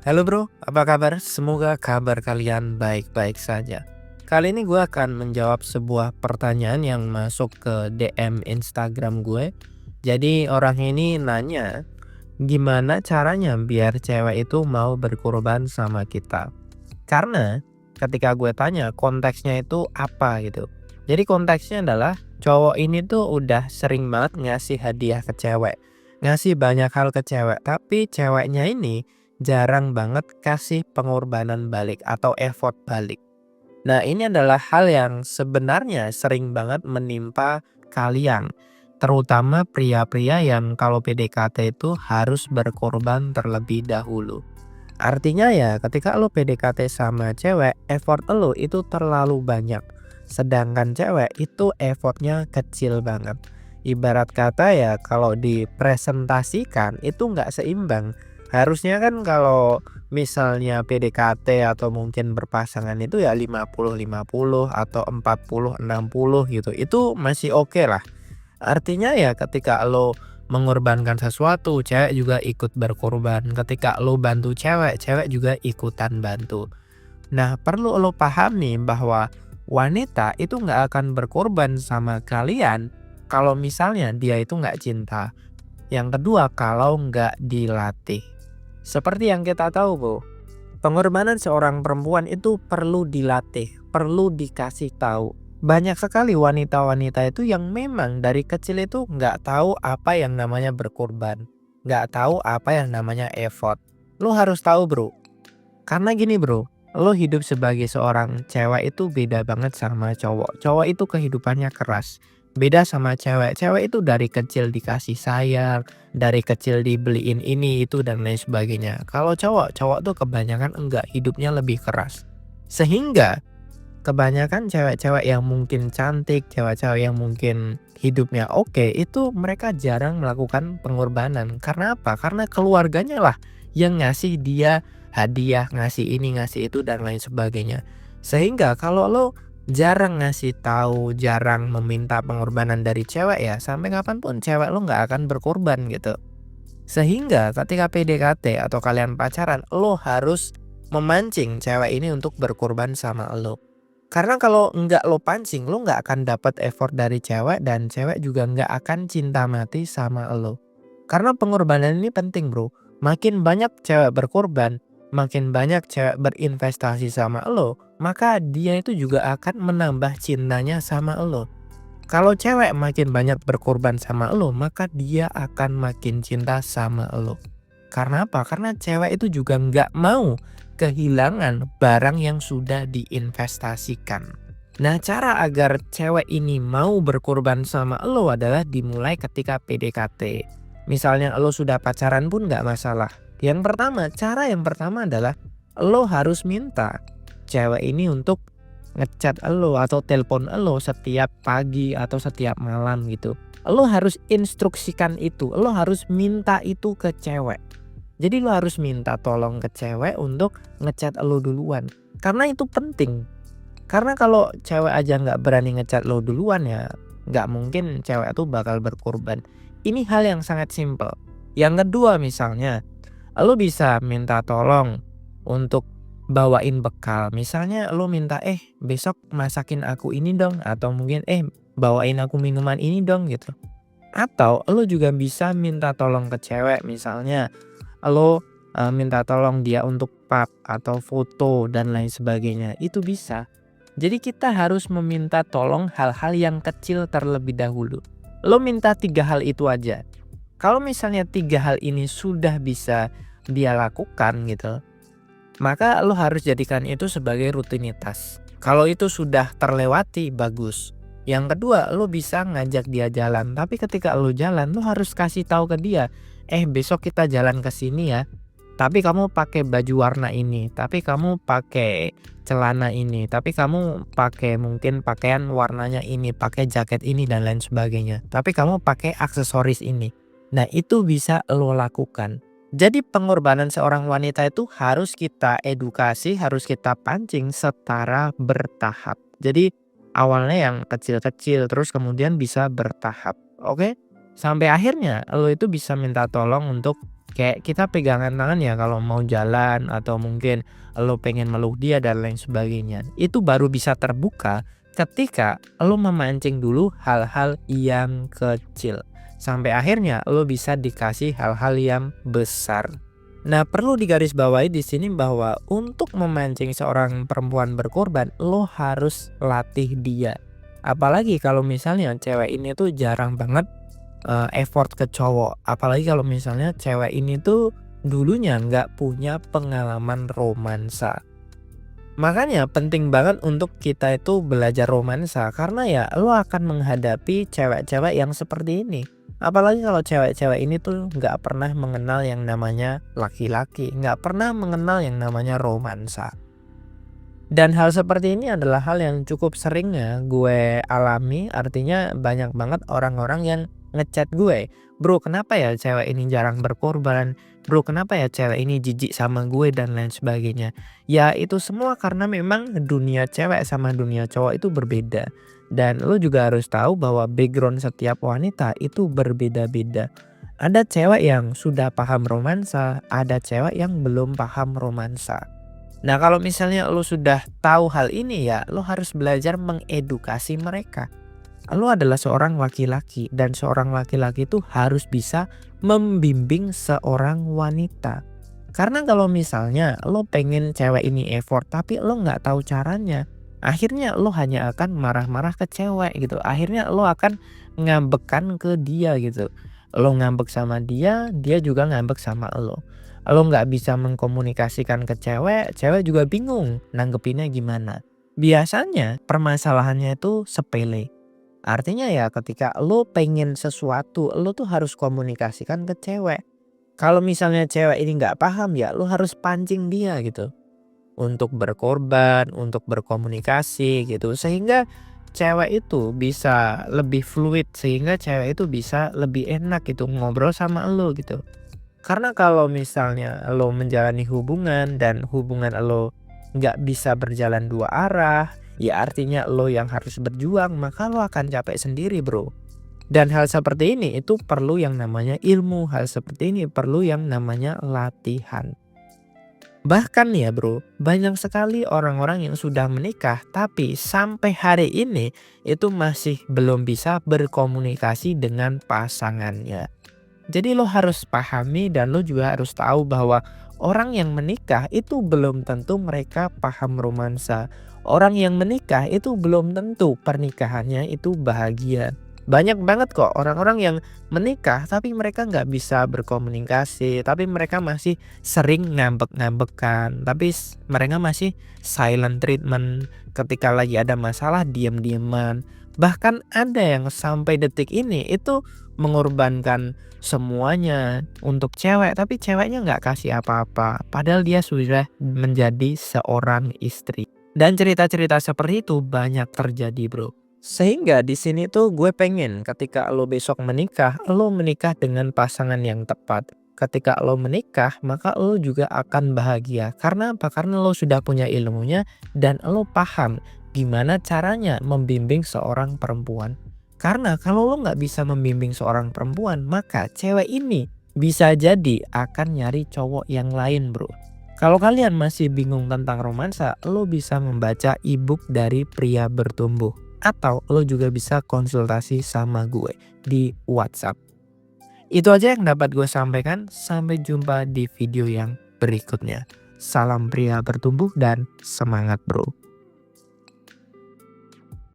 Halo bro, apa kabar? Semoga kabar kalian baik-baik saja. Kali ini gue akan menjawab sebuah pertanyaan yang masuk ke DM Instagram gue. Jadi orang ini nanya, gimana caranya biar cewek itu mau berkorban sama kita? Karena ketika gue tanya konteksnya itu apa gitu. Jadi konteksnya adalah cowok ini tuh udah sering banget ngasih hadiah ke cewek. Ngasih banyak hal ke cewek, tapi ceweknya ini jarang banget kasih pengorbanan balik atau effort balik. Nah, ini adalah hal yang sebenarnya sering banget menimpa kalian, terutama pria-pria yang kalau PDKT itu harus berkorban terlebih dahulu. Artinya ya ketika lo PDKT sama cewek, effort lo itu terlalu banyak. Sedangkan cewek itu effortnya kecil banget. Ibarat kata ya kalau dipresentasikan itu nggak seimbang. Harusnya kan kalau misalnya PDKT atau mungkin berpasangan itu ya 50-50 atau 40-60 gitu. Itu masih oke lah. Artinya ya ketika lo mengorbankan sesuatu, cewek juga ikut berkorban. Ketika lo bantu cewek, cewek juga ikutan bantu. Nah, perlu lo pahami bahwa wanita itu nggak akan berkorban sama kalian kalau misalnya dia itu nggak cinta. Yang kedua, kalau nggak dilatih. Seperti yang kita tahu, Bu, pengorbanan seorang perempuan itu perlu dilatih, perlu dikasih tahu. Banyak sekali wanita-wanita itu yang memang dari kecil itu nggak tahu apa yang namanya berkorban. Nggak tahu apa yang namanya effort. Lo harus tahu bro. Karena gini bro, lo hidup sebagai seorang cewek itu beda banget sama cowok. Cowok itu kehidupannya keras. Beda sama cewek. Cewek itu dari kecil dikasih sayang, dari kecil dibeliin ini itu dan lain sebagainya. Kalau cowok, cowok tuh kebanyakan enggak, hidupnya lebih keras. Sehingga kebanyakan cewek-cewek yang mungkin cantik, cewek-cewek yang mungkin hidupnya oke, itu mereka jarang melakukan pengorbanan. Karena apa? Karena keluarganya lah yang ngasih dia hadiah, ngasih ini, ngasih itu dan lain sebagainya. Sehingga kalau lo jarang ngasih tahu, jarang meminta pengorbanan dari cewek ya, sampai kapanpun cewek lo nggak akan berkorban gitu. Sehingga ketika PDKT atau kalian pacaran, lo harus memancing cewek ini untuk berkorban sama lo. Karena kalau nggak lo pancing, lo nggak akan dapat effort dari cewek dan cewek juga nggak akan cinta mati sama lo. Karena pengorbanan ini penting bro. Makin banyak cewek berkorban, makin banyak cewek berinvestasi sama lo, maka dia itu juga akan menambah cintanya sama lo. Kalau cewek makin banyak berkorban sama lo, maka dia akan makin cinta sama lo. Karena apa? Karena cewek itu juga nggak mau kehilangan barang yang sudah diinvestasikan. Nah, cara agar cewek ini mau berkorban sama lo adalah dimulai ketika PDKT. Misalnya lo sudah pacaran pun nggak masalah. Cara yang pertama adalah lo harus minta cewek ini untuk ngechat lo atau telepon lo setiap pagi atau setiap malam gitu. Lo harus instruksikan itu, lo harus minta itu ke cewek. Jadi lo harus minta tolong ke cewek untuk ngechat lo duluan. Karena itu penting. Karena kalau cewek aja nggak berani ngechat lo duluan ya nggak mungkin cewek itu bakal berkorban. Ini hal yang sangat simpel. Yang kedua misalnya, lo bisa minta tolong untuk bawain bekal. Misalnya lo minta besok masakin aku ini dong. Atau mungkin bawain aku minuman ini dong gitu. Atau lo juga bisa minta tolong ke cewek. Misalnya lo minta tolong dia untuk pap atau foto dan lain sebagainya. Itu bisa. Jadi kita harus meminta tolong hal-hal yang kecil terlebih dahulu. Lo minta 3 hal itu aja. Kalau misalnya 3 hal ini sudah bisa dia lakukan gitu, maka lo harus jadikan itu sebagai rutinitas. Kalau itu sudah terlewati, bagus. Yang kedua, lo bisa ngajak dia jalan. Tapi ketika lo jalan, lo harus kasih tahu ke dia, besok kita jalan ke sini ya. Tapi kamu pakai baju warna ini, tapi kamu pakai celana ini, tapi kamu pakai mungkin pakaian warnanya ini, pakai jaket ini dan lain sebagainya. Tapi kamu pakai aksesoris ini. Nah, itu bisa lo lakukan. Jadi pengorbanan seorang wanita itu harus kita edukasi, harus kita pancing secara bertahap. Jadi awalnya yang kecil-kecil terus kemudian bisa bertahap. Oke? Sampai akhirnya lo itu bisa minta tolong untuk kayak kita pegangan tangan ya kalau mau jalan atau mungkin lo pengen meluk dia dan lain sebagainya. Itu baru bisa terbuka ketika lo memancing dulu hal-hal yang kecil. Sampai akhirnya lo bisa dikasih hal-hal yang besar. Nah, perlu digarisbawahi di sini bahwa untuk memancing seorang perempuan berkorban, lo harus latih dia. Apalagi kalau misalnya cewek ini tuh jarang banget effort ke cowok. Apalagi kalau misalnya cewek ini tuh dulunya nggak punya pengalaman romansa. Makanya penting banget untuk kita itu belajar romansa karena ya lo akan menghadapi cewek-cewek yang seperti ini. Apalagi kalau cewek-cewek ini tuh nggak pernah mengenal yang namanya laki-laki, nggak pernah mengenal yang namanya romansa. Dan hal seperti ini adalah hal yang cukup sering ya gue alami, artinya banyak banget orang-orang yang ngechat gue, "Bro, kenapa ya cewek ini jarang berkorban? Bro, kenapa ya cewek ini jijik sama gue?" dan lain sebagainya. Ya itu semua karena memang dunia cewek sama dunia cowok itu berbeda. Dan lu juga harus tahu bahwa background setiap wanita itu berbeda-beda. Ada cewek yang sudah paham romansa, ada cewek yang belum paham romansa. Nah, kalau misalnya lo sudah tahu hal ini ya, lo harus belajar mengedukasi mereka. Lo adalah seorang laki-laki dan seorang laki-laki itu harus bisa membimbing seorang wanita. Karena kalau misalnya lo pengen cewek ini effort tapi lo nggak tahu caranya, akhirnya lo hanya akan marah-marah ke cewek gitu. Akhirnya lo akan ngambekan ke dia gitu. Lo ngambek sama dia, dia juga ngambek sama lo. Lo nggak bisa mengkomunikasikan ke cewek, cewek juga bingung nanggepinnya gimana. Biasanya permasalahannya itu sepele. Artinya ya ketika lo pengen sesuatu, lo tuh harus komunikasikan ke cewek. Kalau misalnya cewek ini nggak paham ya lo harus pancing dia gitu. Untuk berkorban, untuk berkomunikasi gitu. Sehingga cewek itu bisa lebih fluid, sehingga cewek itu bisa lebih enak gitu ngobrol sama lo gitu. Karena kalau misalnya lo menjalani hubungan dan hubungan lo nggak bisa berjalan dua arah, ya artinya lo yang harus berjuang, maka lo akan capek sendiri, bro. Dan hal seperti ini itu perlu yang namanya ilmu, hal seperti ini perlu yang namanya latihan. Bahkan ya bro, banyak sekali orang-orang yang sudah menikah tapi sampai hari ini itu masih belum bisa berkomunikasi dengan pasangannya. Jadi lo harus pahami dan lo juga harus tahu bahwa orang yang menikah itu belum tentu mereka paham romansa. Orang yang menikah itu belum tentu pernikahannya itu bahagia. Banyak banget kok orang-orang yang menikah tapi mereka nggak bisa berkomunikasi, tapi mereka masih sering ngambek-ngambekan, tapi mereka masih silent treatment. Ketika lagi ada masalah diam-diaman. Bahkan ada yang sampai detik ini itu mengorbankan semuanya untuk cewek, tapi ceweknya nggak kasih apa-apa. Padahal dia sudah menjadi seorang istri. Dan cerita-cerita seperti itu banyak terjadi, bro. Sehingga di sini tuh gue pengen ketika lo besok menikah, lo menikah dengan pasangan yang tepat. Ketika lo menikah, maka lo juga akan bahagia. Karena apa? Karena lo sudah punya ilmunya dan lo paham gimana caranya membimbing seorang perempuan. Karena kalau lo nggak bisa membimbing seorang perempuan, maka cewek ini bisa jadi akan nyari cowok yang lain, bro. Kalau kalian masih bingung tentang romansa, lo bisa membaca ebook dari Pria Bertumbuh. Atau lo juga bisa konsultasi sama gue di WhatsApp. Itu aja yang dapat gue sampaikan. Sampai jumpa di video yang berikutnya. Salam pria bertumbuh dan semangat bro.